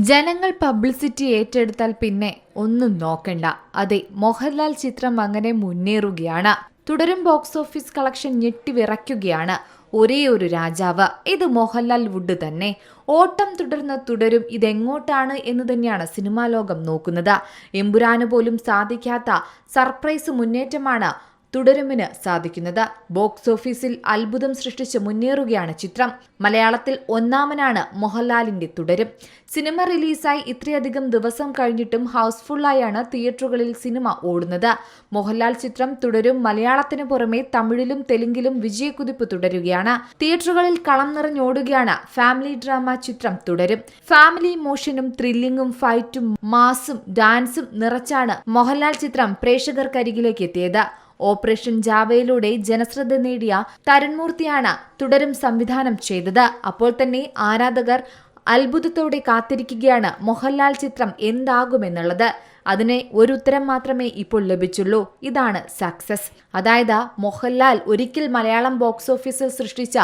ജനങ്ങൾ പബ്ലിസിറ്റി ഏറ്റെടുത്താൽ പിന്നെ ഒന്നും നോക്കണ്ട. അതെ, മോഹൻലാൽ ചിത്രം അങ്ങനെ മുന്നേറുകയാണ്. തുടരും ബോക്സ് ഓഫീസ് കളക്ഷൻ ഞെട്ടിവിറയ്ക്കുകയാണ്. ഒരേ ഒരു രാജാവ്, ഇത് മോഹൻലാൽ വുഡ് തന്നെ. ഓട്ടം തുടരും. ഇതെങ്ങോട്ടാണ് എന്ന് തന്നെയാണ് സിനിമാ ലോകം നോക്കുന്നത്. എമ്പുരാന് പോലും സാധിക്കാത്ത സർപ്രൈസ് മുന്നേറ്റമാണ് തുടരുമിന് സാധിക്കുന്നത്. ബോക്സ് ഓഫീസിൽ അത്ഭുതം സൃഷ്ടിച്ച് മുന്നേറുകയാണ് ചിത്രം. മലയാളത്തിൽ ഒന്നാമനാണ് മോഹൻലാലിന്റെ തുടരും. സിനിമ റിലീസായി ഇത്രയധികം ദിവസം കഴിഞ്ഞിട്ടും ഹൗസ്ഫുള്ളായാണ് തിയേറ്ററുകളിൽ സിനിമ ഓടുന്നത്. മോഹൻലാൽ ചിത്രം തുടരും മലയാളത്തിന് പുറമെ തമിഴിലും തെലുങ്കിലും വിജയക്കുതിപ്പ് തുടരുകയാണ്. തിയേറ്ററുകളിൽ കളം നിറഞ്ഞോടുകയാണ് ഫാമിലി ഡ്രാമ ചിത്രം തുടരും. ഫാമിലി ഇമോഷനും ത്രില്ലിങ്ങും ഫൈറ്റും മാസും ഡാൻസും നിറച്ചാണ് മോഹൻലാൽ ചിത്രം പ്രേക്ഷകർക്കരികിലേക്ക് എത്തിയത്. ഓപ്പറേഷൻ ജാവയിലൂടെ ജനശ്രദ്ധ നേടിയ തരുൺമൂർത്തിയാണ് തുടരും സംവിധാനം ചെയ്തത്. അപ്പോൾ തന്നെ ആരാധകർ അത്ഭുതത്തോടെ കാത്തിരിക്കുകയാണ് മോഹൻലാൽ ചിത്രം എന്താകുമെന്നുള്ളത്. അതിന് ഒരു ഉത്തരം മാത്രമേ ഇപ്പോൾ ലഭിച്ചുള്ളൂ. ഇതാണ് സക്സസ്. അതായത് മോഹൻലാൽ ഒരിക്കൽ മലയാളം ബോക്സ് ഓഫീസിൽ സൃഷ്ടിച്ച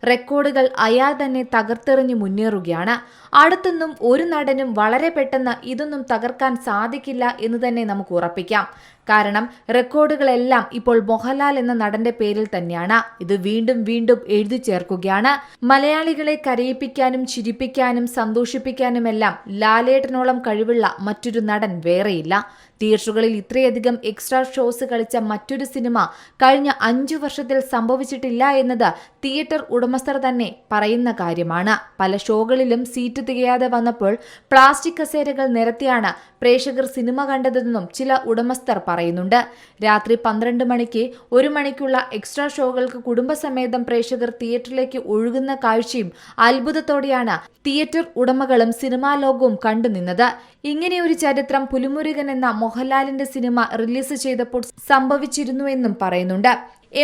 റെക്കോർഡുകൾ അയാൾ തന്നെ തകർത്തെറിഞ്ഞു മുന്നേറുകയാണ്. അടുത്തൊന്നും ഒരു നടനും വളരെ പെട്ടെന്ന് ഇതൊന്നും തകർക്കാൻ സാധിക്കില്ല എന്ന് തന്നെ നമുക്ക് ഉറപ്പിക്കാം. കാരണം റെക്കോർഡുകളെല്ലാം ഇപ്പോൾ മോഹൻലാൽ എന്ന നടന്റെ പേരിൽ തന്നെയാണ്. ഇത് വീണ്ടും എഴുതി ചേർക്കുകയാണ്. മലയാളികളെ കരയിപ്പിക്കാനും ചിരിപ്പിക്കാനും സന്തോഷിപ്പിക്കാനുമെല്ലാം ലാലേട്ടനോളം കഴിവുള്ള മറ്റൊരു നടൻ വേറെയില്ല. തിയേറ്ററുകളിൽ ഇത്രയധികം എക്സ്ട്രാ ഷോസ് കളിച്ച മറ്റൊരു സിനിമ കഴിഞ്ഞ 5 വർഷത്തിൽ സംഭവിച്ചിട്ടില്ല എന്നത് തിയേറ്റർ ഉടമസ്ഥർ തന്നെ പറയുന്ന കാര്യമാണ്. പല ഷോകളിലും സീറ്റ് തികയാതെ വന്നപ്പോൾ പ്ലാസ്റ്റിക് കസേരകൾ നിരത്തിയാണ് പ്രേക്ഷകർ സിനിമ കണ്ടതെന്നും ചില ഉടമസ്ഥർ പറയുന്നുണ്ട്. രാത്രി 12 മണിക്ക് 1 മണിക്കുള്ള എക്സ്ട്രാ ഷോകൾക്ക് കുടുംബസമേതം പ്രേക്ഷകർ തിയേറ്ററിലേക്ക് ഒഴുകുന്ന കാഴ്ചയും അത്ഭുതത്തോടെയാണ് തിയേറ്റർ ഉടമകളും സിനിമാ ലോകവും കണ്ടുനിന്നത്. ഇങ്ങനെയൊരു ചരിത്രം പുലിമുരുകൻ എന്ന മോഹൻലാലിന്റെ സിനിമ റിലീസ് ചെയ്തപ്പോൾ സംഭവിച്ചിരുന്നുവെന്നും പറയുന്നുണ്ട്.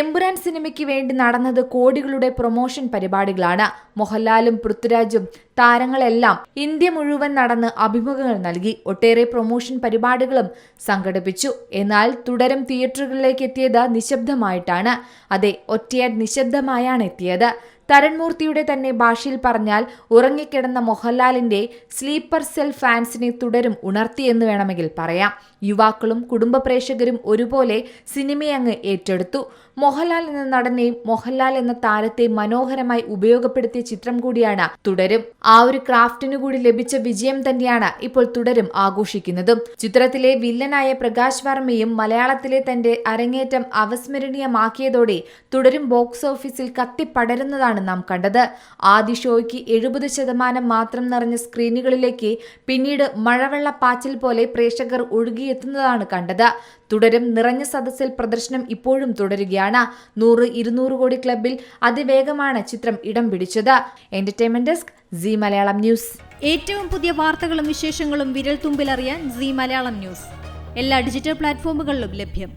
എമ്പുരാൻ സിനിമയ്ക്ക് വേണ്ടി നടന്നത് കോടികളുടെ പ്രൊമോഷൻ പരിപാടികളാണ്. മോഹൻലാലും പൃഥ്വിരാജും താരങ്ങളെല്ലാം ഇന്ത്യ മുഴുവൻ നടന്ന് അഭിമുഖങ്ങൾ നൽകി. ഒട്ടേറെ പ്രൊമോഷൻ പരിപാടികളും സംഘടിപ്പിച്ചു. എന്നാൽ തുടരും തിയേറ്ററുകളിലേക്ക് എത്തിയത് നിശബ്ദമായിട്ടാണ്. അതെ, ഒറ്റയാൻ നിശബ്ദമായാണ് എത്തിയത്. തരുൺമൂർത്തിയുടെ തന്നെ ഭാഷയിൽ പറഞ്ഞാൽ ഉറങ്ങിക്കിടന്ന മോഹൻലാലിന്റെ സ്ലീപ്പർ സെൽ ഫാൻസിനെ തുടരും ഉണർത്തിയെന്ന് വേണമെങ്കിൽ പറയാം. യുവാക്കളും കുടുംബ പ്രേക്ഷകരും ഒരുപോലെ സിനിമയങ്ങ് ഏറ്റെടുത്തു. മോഹൻലാൽ എന്ന നടനെയും മോഹൻലാൽ എന്ന താരത്തെ മനോഹരമായി ഉപയോഗപ്പെടുത്തിയ ചിത്രം കൂടിയാണ് തുടരും. ആ ഒരു ക്രാഫ്റ്റിനു കൂടി ലഭിച്ച വിജയം തന്നെയാണ് ഇപ്പോൾ തുടരും ആഘോഷിക്കുന്നതും. ചിത്രത്തിലെ വില്ലനായ പ്രകാശ് വർമ്മയും മലയാളത്തിലെ തന്റെ അരങ്ങേറ്റം അവസ്മരണീയമാക്കിയതോടെ തുടരും ബോക്സ് ഓഫീസിൽ കത്തിപ്പടരുന്നതാണ് നാം കണ്ടത്. ആദ്യ ഷോയ്ക്ക് 70% മാത്രം നിറഞ്ഞ സ്ക്രീനുകളിലേക്ക് പിന്നീട് മഴവെള്ളപ്പാച്ചിൽ പോലെ പ്രേക്ഷകർ ഒഴുകിയെത്തുന്നതാണ് കണ്ടത്. തുടരും നിറഞ്ഞ സദസ്സിൽ പ്രദർശനം ഇപ്പോഴും തുടരുകയാണ്. 100-200 കോടി ക്ലബിൽ അതിവേഗമാണ് ചിത്രം ഇടം പിടിച്ചത്. Entertainment desk, Zee Malayalam news. ഏറ്റവും പുതിയ വാർത്തകളും വിശേഷങ്ങളും വിരൽ തുമ്പിലറിയാൻ സീ മലയാളം ന്യൂസ് എല്ലാ ഡിജിറ്റൽ പ്ലാറ്റ്ഫോമുകളിലും ലഭ്യം.